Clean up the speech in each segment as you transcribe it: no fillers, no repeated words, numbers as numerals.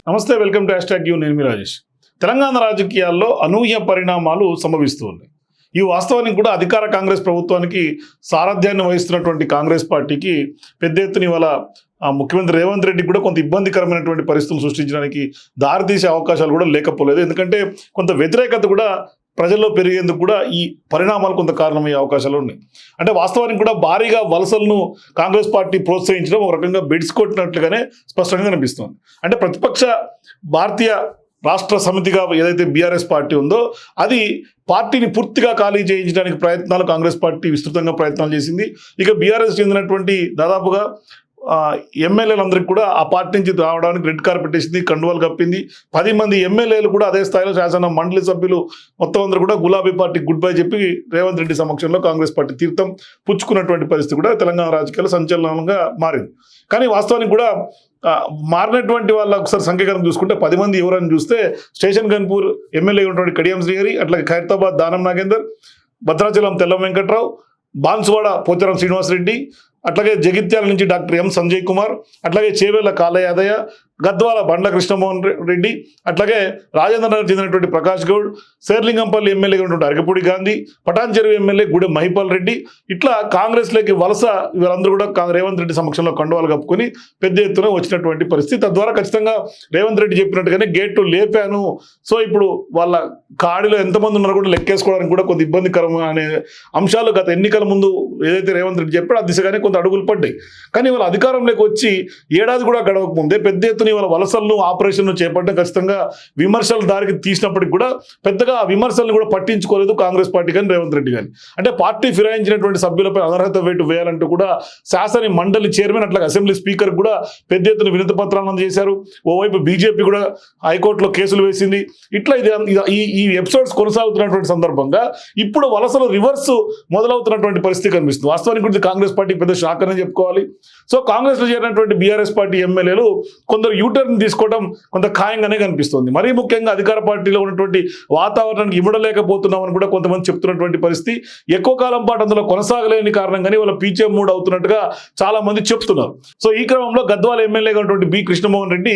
నమస్తే, welcome to #you. నేను మీ రాజేష్. తెలంగాణ రాజకీయాల్లో అనూహ్య పరిణామాలు సంభవిస్తూ ఉన్నాయి. ఈ వాస్తవానికి కూడా అధికార కాంగ్రెస్ ప్రభుత్వానికి సారథ్యాన్ని వహిస్తున్నటువంటి కాంగ్రెస్ పార్టీకి పెద్ద ఎత్తున ఇవాళ ముఖ్యమంత్రి రేవంత్ రెడ్డి కూడా కొంత ఇబ్బందికరమైనటువంటి పరిస్థితులు సృష్టించడానికి దారితీసే అవకాశాలు కూడా లేకపోలేదు. ఎందుకంటే కొంత వ్యతిరేకత కూడా ప్రజల్లో పెరిగేందుకు కూడా ఈ పరిణామాలు కొంత కారణమయ్యే అవకాశాలు ఉన్నాయి. అంటే వాస్తవానికి కూడా భారీగా వలసలను కాంగ్రెస్ పార్టీ ప్రోత్సహించడం ఒక రకంగా బెడ్స్ కొట్టినట్లుగానే స్పష్టంగా కనిపిస్తుంది. అంటే ప్రతిపక్ష భారతీయ రాష్ట్ర సమితిగా ఏదైతే బీఆర్ఎస్ పార్టీ ఉందో అది పార్టీని పూర్తిగా ఖాళీ చేయించడానికి ప్రయత్నాలు కాంగ్రెస్ పార్టీ విస్తృతంగా ప్రయత్నాలు చేసింది. ఇక బీఆర్ఎస్ చెందినటువంటి దాదాపుగా ఎమ్మెల్యేలందరికీ కూడా ఆ పార్టీ నుంచి రావడానికి రెడ్ కార్పెట్ వేసింది, కండువాలు కప్పింది. 10 మంది ఎమ్మెల్యేలు కూడా అదే స్థాయిలో శాసన మండలి సభ్యులు మొత్తం అందరూ కూడా గులాబీ పార్టీ గుడ్ బై చెప్పి రేవంత్ రెడ్డి సమక్షంలో కాంగ్రెస్ పార్టీ తీర్థం పుచ్చుకున్నటువంటి పరిస్థితి కూడా తెలంగాణ రాజకీయాలు సంచలనంగా మారింది. కానీ వాస్తవానికి కూడా మారినటువంటి వాళ్ళ ఒకసారి సంఖ్యాకరం చూసుకుంటే 10 మంది ఎవరని చూస్తే స్టేషన్ గన్పూర్ ఎమ్మెల్యే ఉన్నటువంటి కడియం శ్రీహరి, అట్లాగే ఖైరతాబాద్ దానం నాగేందర్, భద్రాచలం తెల్లం వెంకట్రావు, బాన్సువాడ పోచారం శ్రీనివాసరెడ్డి, అట్లాగే జగిత్యాల నుంచి డాక్టర్ ఎం సంజయ్ కుమార్, అట్లాగే చేవేళ్ల కాళయాదయ్య, గద్వాల బండ్ల కృష్ణమోహన్ రెడ్డి, అట్లాగే రాజేంద్ర నగర్ చెందినటువంటి ప్రకాష్ గౌడ్, శేర్లింగంపల్లి ఎమ్మెల్యేగా ఉన్నటువంటి అరకపూడి గాంధీ, పటాన్చెరువు ఎమ్మెల్యే గూడెం మహిపాల్ రెడ్డి, ఇట్లా కాంగ్రెస్లోకి వలస వీళ్ళందరూ కూడా రేవంత్ రెడ్డి సమక్షంలో కండువాలు కప్పుకొని పెద్ద ఎత్తున వచ్చినటువంటి పరిస్థితి. తద్వారా ఖచ్చితంగా రేవంత్ రెడ్డి చెప్పినట్టుగానే గేటు లేపాను. సో ఇప్పుడు వాళ్ళ కాడిలో ఎంతమంది ఉన్నారో కూడా లెక్కేసుకోవడానికి కూడా కొంత ఇబ్బందికరం అనే అంశాలు గత ఎన్నికల ముందు ఏదైతే రేవంత్ రెడ్డి చెప్పాడో ఆ దిశగానే కొంత అడుగులు పడ్డాయి. కానీ వాళ్ళ అధికారంలోకి వచ్చి ఏడాది కూడా గడవక ముందే పెద్ద ఎత్తున వాళ్ళ వలసలను ఆపరేషన్ను చేపట్టడం ఖచ్చితంగా విమర్శల దారికి తీసినప్పటికి కూడా పెద్దగా ఆ విమర్శలను కూడా పట్టించుకోలేదు కాంగ్రెస్ పార్టీ కానీ రేవంత్ రెడ్డి కానీ. అంటే పార్టీ ఫిరాయించినటువంటి సభ్యులపై అనర్హత వేటు వేయాలంటూ కూడా శాసన మండలి చైర్మన్ అట్లాగే అసెంబ్లీ స్పీకర్ కూడా పెద్ద ఎత్తున వినతి పత్రాలను అందజేశారు. ఓవైపు బీజేపీ కూడా హైకోర్టులో కేసులు వేసింది. ఇట్లా ఈ ఎపిసోడ్స్ కొనసాగుతున్నటువంటి సందర్భంగా ఇప్పుడు వలసలు రివర్స్ మొదలవుతున్నటువంటి పరిస్థితి కనిపిస్తుంది. వాస్తవానికి కూడా కాంగ్రెస్ పార్టీ పెద్ద షాక్ అని చెప్పుకోవాలి. సో కాంగ్రెస్లో చేరినటువంటి బీఆర్ఎస్ పార్టీ ఎమ్మెల్యేలు కొందరు యూటర్న్ తీసుకోవడం కొంత ఖాయంగానే కనిపిస్తుంది. మరీ ముఖ్యంగా అధికార పార్టీలో ఉన్నటువంటి వాతావరణానికి ఇవ్వడలేకపోతున్నామని కూడా కొంతమంది చెప్తున్నటువంటి పరిస్థితి. ఎక్కువ కాలం పాటు అందులో కొనసాగలేని కారణంగానే వాళ్ళ పీచే మూడ్ అవుతున్నట్టుగా చాలా మంది చెప్తున్నారు. సో ఈ క్రమంలో గద్వాల ఎమ్మెల్యేగా ఉన్నటువంటి బి కృష్ణమోహన్ రెడ్డి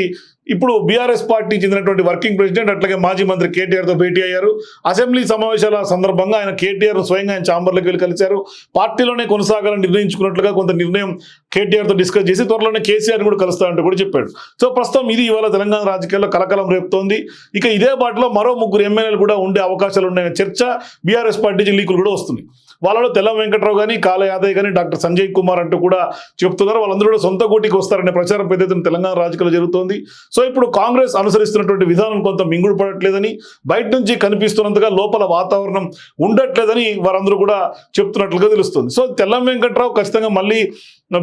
ఇప్పుడు బీఆర్ఎస్ పార్టీ చెందినటువంటి వర్కింగ్ ప్రెసిడెంట్ అట్లాగే మాజీ మంత్రి కేటీఆర్తో భేటీ అయ్యారు. అసెంబ్లీ సమావేశాల సందర్భంగా ఆయన కేటీఆర్ స్వయంగా ఆయన ఛాంబర్లోకి వెళ్ళి కలిశారు. పార్టీలోనే కొనసాగాలని నిర్ణయించుకున్నట్లుగా కొంత నిర్ణయం కేటీఆర్తో డిస్కస్ చేసి త్వరలోనే కేసీఆర్ని కూడా కలుస్తారంటూ కూడా చెప్పాడు. సో ప్రస్తుతం ఇది ఇవాళ తెలంగాణ రాజకీయాల్లో కలకలం రేపుతోంది. ఇక ఇదే బాటలో మరో 3 ఎమ్మెల్యేలు కూడా ఉండే అవకాశాలు ఉన్నాయనే చర్చ బీఆర్ఎస్ పార్టీ లీకులు కూడా వస్తున్నాయి. వాళ్ళలో తెల్లం వెంకట్రావు కానీ, కాళ యాదయ్య కానీ, డాక్టర్ సంజయ్ కుమార్ అంటూ కూడా చెప్తున్నారు. వాళ్ళందరూ కూడా సొంత గూటికి వస్తారనే ప్రచారం పెద్ద ఎత్తున తెలంగాణ రాజకీయాలు జరుగుతోంది. సో ఇప్పుడు కాంగ్రెస్ అనుసరిస్తున్నటువంటి విధానం కొంత మింగుడు పడట్లేదని, బయట నుంచి కనిపిస్తున్నంతగా లోపల వాతావరణం ఉండట్లేదని వారందరూ కూడా చెప్తున్నట్లుగా తెలుస్తుంది. సో తెల్లం వెంకట్రావు ఖచ్చితంగా మళ్ళీ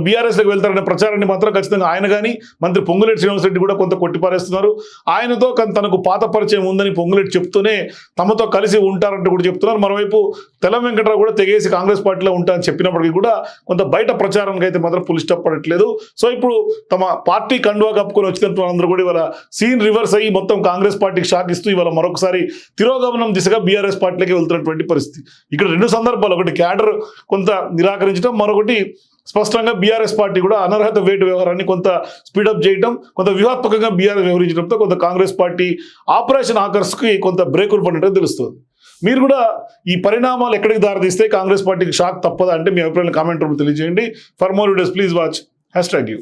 బీఆర్ఎస్లోకి వెళ్తారనే ప్రచారాన్ని మాత్రం ఖచ్చితంగా ఆయన కానీ మంత్రి పొంగులేటి శ్రీనివాసరెడ్డి కూడా కొంత కొట్టిపారేస్తున్నారు. ఆయనతో తనకు పాత పరిచయం ఉందని పొంగులేటి చెప్తూనే తమతో కలిసి ఉంటారంటూ కూడా చెప్తున్నారు. మరోవైపు తెల్లం వెంకట్రావు కూడా తెగేసి కాంగ్రెస్ పార్టీలో ఉంటారని చెప్పినప్పటికీ కూడా కొంత బయట ప్రచారానికి అయితే మాత్రం ఫుల్ స్టాప్ పడట్లేదు. సో ఇప్పుడు తమ పార్టీ కండువా కప్పుకొని వచ్చినట్టు అందరూ కూడా ఇవాళ సీన్ రివర్స్ అయ్యి మొత్తం కాంగ్రెస్ పార్టీకి షాక్ ఇస్తూ ఇవాళ మరొకసారి తిరోగమనం దిశగా బీఆర్ఎస్ పార్టీలోకి వెళ్తున్నటువంటి పరిస్థితి. ఇక్కడ 2 సందర్భాలు, ఒకటి క్యాడర్ కొంత నిరాకరించడం, మరొకటి స్పష్టంగా బీఆర్ఎస్ పార్టీ కూడా అనర్హత వేటు వ్యవహారాన్ని కొంత స్పీడప్ చేయడం, కొంత వ్యూహాత్మకంగా బీఆర్ఎస్ వ్యవహరించడంతో కొంత కాంగ్రెస్ పార్టీ ఆపరేషన్ ఆకర్స్కి కొంత బ్రేకులు పడినట్టు తెలుస్తుంది. మీరు కూడా ఈ పరిణామాలు ఎక్కడికి దారితీస్తే కాంగ్రెస్ పార్టీకి షాక్ తప్పదా అంటే మీ అభిప్రాయాన్ని కామెంట్ రూపంలో తెలియజేయండి. For more videos please watch #you.